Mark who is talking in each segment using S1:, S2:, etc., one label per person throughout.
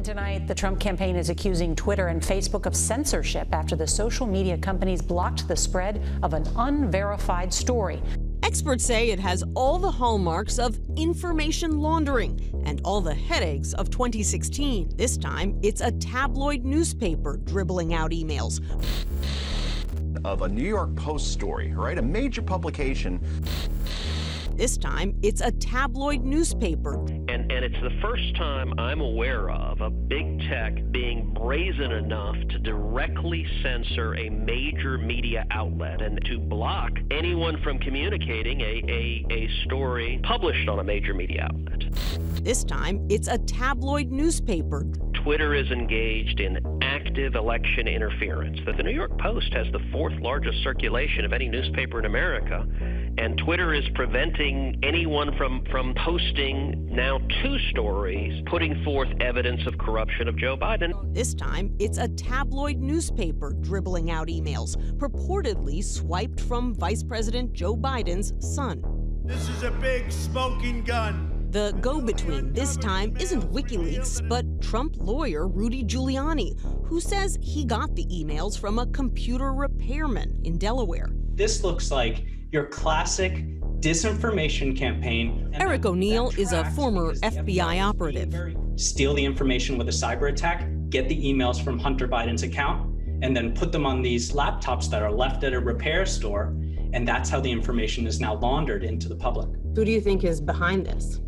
S1: Tonight, the Trump campaign is accusing Twitter and Facebook of censorship after the social media companies blocked the spread of an unverified story.
S2: Experts say it has all the hallmarks of information laundering and all the headaches of 2016. This time, it's a tabloid newspaper dribbling out emails.
S3: Of a New York Post story, right? A major publication.
S2: This time, it's a tabloid newspaper.
S4: And it's the first time I'm aware of big tech being brazen enough to directly censor a major media outlet and to block anyone from communicating a story published on a major media outlet.
S2: This time, it's a tabloid newspaper.
S4: Twitter is engaged in active election interference. That the New York Post has the fourth largest circulation of any newspaper in America, and Twitter is preventing anyone from posting now 2 stories putting forth evidence of corruption of Joe Biden.
S2: This time, it's a tabloid newspaper dribbling out emails purportedly swiped from Vice President Joe Biden's son.
S5: This is a big smoking gun.
S2: The go-between this time isn't WikiLeaks, but Trump lawyer Rudy Giuliani, who says he got the emails from a computer repairman in Delaware.
S6: This looks like your classic disinformation campaign.
S2: Eric O'Neill is a former FBI operative.
S6: Steal the information with a cyber attack, get the emails from Hunter Biden's account, and then put them on these laptops that are left at a repair store, and that's how the information is now laundered into the public.
S7: Who do you think is behind this?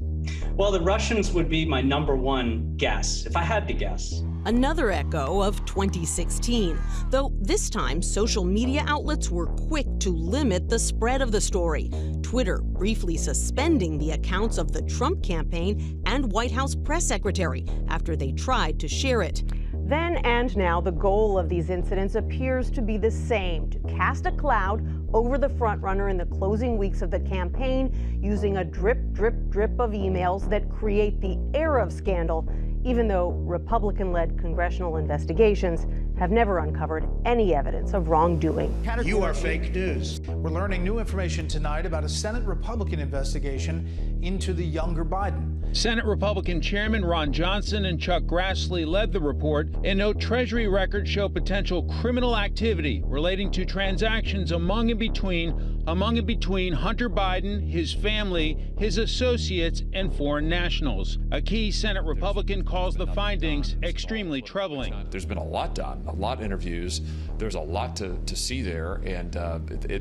S6: Well, the Russians would be my #1 guess, if I had to guess.
S2: Another echo of 2016, though this time social media outlets were quick to limit the spread of the story. Twitter briefly suspending the accounts of the Trump campaign and White House press secretary after they tried to share it.
S1: Then and now, the goal of these incidents appears to be the same: to cast a cloud over the frontrunner in the closing weeks of the campaign using a drip, drip, drip of emails that create the air of scandal, even though Republican-led congressional investigations have never uncovered any evidence of wrongdoing.
S5: You are fake news.
S8: We're learning new information tonight about a Senate Republican investigation into the younger Biden.
S9: Senate Republican Chairman Ron Johnson and Chuck Grassley led the report, and no Treasury records show potential criminal activity relating to transactions among and between Hunter Biden, his family, his associates, and foreign nationals. A key Senate Republican calls the findings extremely troubling.
S10: There's been a lot done, a lot of interviews. There's a lot to see there, and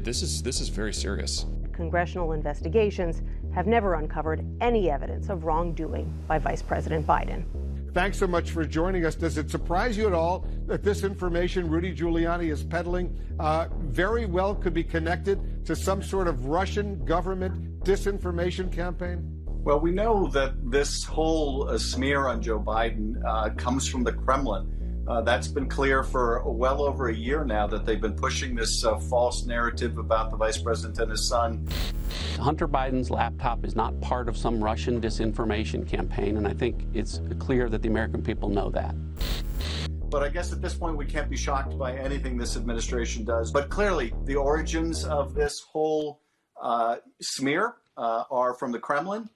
S10: this is very serious.
S1: Congressional investigations have never uncovered any evidence of wrongdoing by Vice President Biden.
S11: Thanks so much for joining us. Does it surprise you at all that this information Rudy Giuliani is peddling very well could be connected to some sort of Russian government disinformation campaign?
S12: Well, we know that this whole smear on Joe Biden comes from the Kremlin. That's been clear for well over a year now, that they've been pushing this false narrative about the vice president and his son.
S13: Hunter Biden's laptop is not part of some Russian disinformation campaign, and I think it's clear that the American people know that.
S12: But I guess at this point we can't be shocked by anything this administration does. But clearly the origins of this whole smear are from the Kremlin.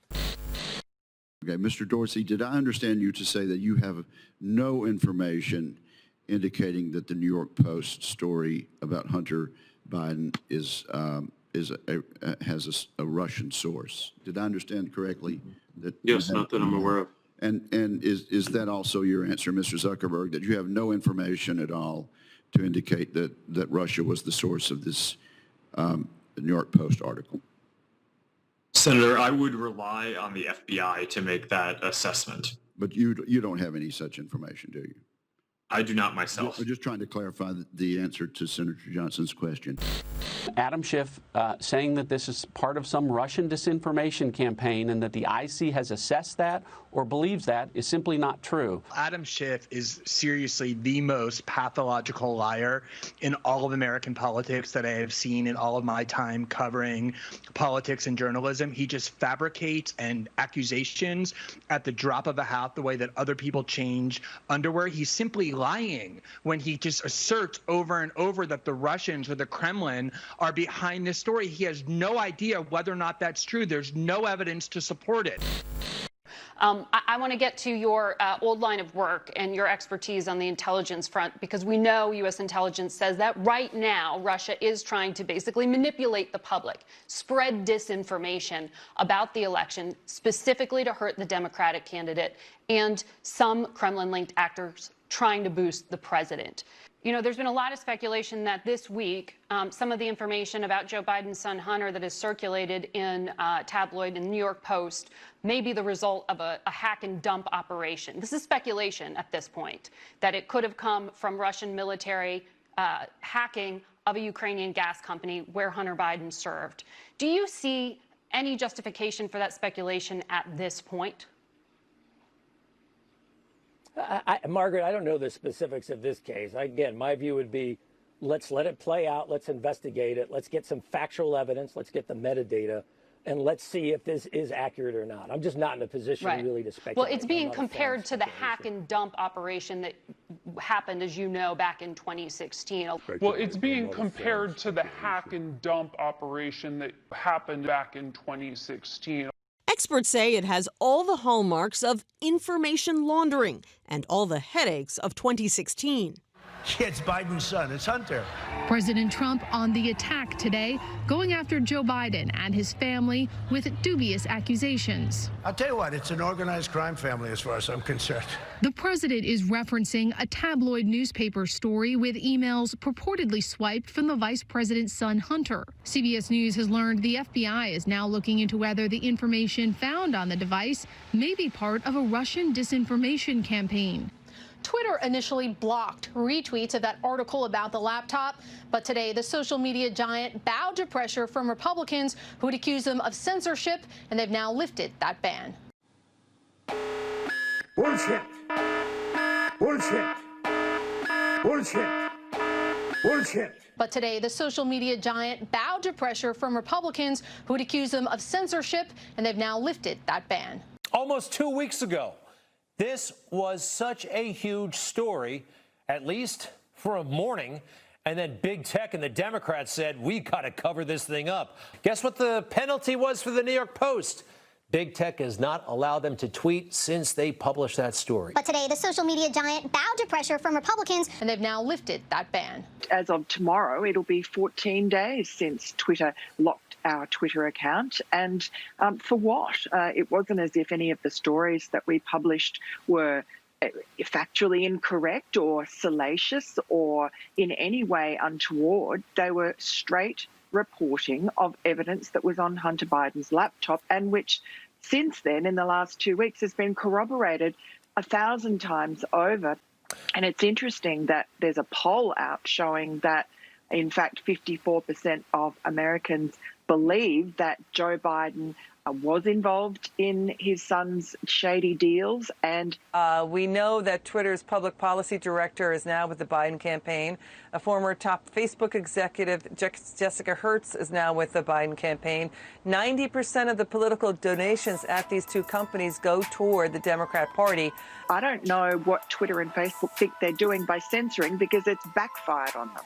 S14: Okay, Mr. Dorsey, did I understand you to say that you have no information indicating that the New York Post story about Hunter Biden has a Russian source? Did I understand correctly? That
S15: yes, not that I'm aware of.
S14: And is that also your answer, Mr. Zuckerberg, that you have no information at all to indicate that Russia was the source of this New York Post article?
S15: Senator, I would rely on the FBI to make that assessment.
S14: But you don't have any such information, do you?
S15: I do not myself.
S14: I'm just trying to clarify the answer to Senator Johnson's question.
S13: Adam Schiff saying that this is part of some Russian disinformation campaign and that the IC has assessed that or believes that is simply not true.
S16: Adam Schiff is seriously the most pathological liar in all of American politics that I have seen in all of my time covering politics and journalism. He just fabricates and accusations at the drop of a hat, the way that other people change underwear. He's simply lying when he just asserts over and over that the Russians or the Kremlin are behind this story. He has no idea whether or not that's true. There's no evidence to support it.
S17: I want to get to your old line of work and your expertise on the intelligence front, because we know U.S. intelligence says that right now Russia is trying to basically manipulate the public, spread disinformation about the election, specifically to hurt the Democratic candidate and some Kremlin-linked actors trying to boost the president. You know, there's been a lot of speculation that this week, some of the information about Joe Biden's son Hunter that is circulated in tabloid in the New York Post may be the result of a hack and dump operation. This is speculation at this point, that it could have come from Russian military hacking of a Ukrainian gas company where Hunter Biden served. Do you see any justification for that speculation at this point?
S18: Margaret, I don't know the specifics of this case. Again, my view would be, let's let it play out. Let's investigate it. Let's get some factual evidence. Let's get the metadata. And let's see if this is accurate or not. I'm just not in a position really to speculate.
S17: Well, it's being compared to the hack and dump operation that happened, as you know, back in 2016.
S19: Well, it's being compared to the hack and dump operation that happened back in 2016.
S2: Experts say it has all the hallmarks of information laundering and all the headaches of 2016.
S5: Yeah, it's Biden's son. It's Hunter.
S20: President Trump on the attack today, going after Joe Biden and his family with dubious accusations.
S5: I'll tell you what, it's an organized crime family as far as I'm concerned.
S20: The president is referencing a tabloid newspaper story with emails purportedly swiped from the vice president's son, Hunter. CBS News has learned the FBI is now looking into whether the information found on the device may be part of a Russian disinformation campaign.
S21: Twitter initially blocked retweets of that article about the laptop, but today the social media giant bowed to pressure from Republicans who had accused them of censorship, and they've now lifted that ban.
S5: Bullshit. Bullshit. Bullshit. Bullshit.
S21: But today the social media giant bowed to pressure from Republicans who had accused them of censorship, and they've now lifted that ban.
S22: Almost 2 weeks ago, this was such a huge story, at least for a morning, and then big tech and the Democrats said, we got to cover this thing up. Guess what the penalty was for the New York Post? Big tech has not allowed them to tweet since they published that story.
S21: But today the social media giant bowed to pressure from Republicans, and they've now lifted that ban.
S23: As of tomorrow, it'll be 14 days since Twitter locked our Twitter account. And for what? It wasn't as if any of the stories that we published were factually incorrect or salacious or in any way untoward. They were straight reporting of evidence that was on Hunter Biden's laptop, and which since then, in the last 2 weeks, has been corroborated 1,000 times over. And it's interesting that there's a poll out showing that, in fact, 54% of Americans believe that Joe Biden was involved in his son's shady deals. And
S24: we know that Twitter's public policy director is now with the Biden campaign. A former top Facebook executive, Jessica Hertz, is now with the Biden campaign. 90% of the political donations at these two companies go toward the Democrat Party.
S23: I don't know what Twitter and Facebook think they're doing by censoring, because it's backfired on them.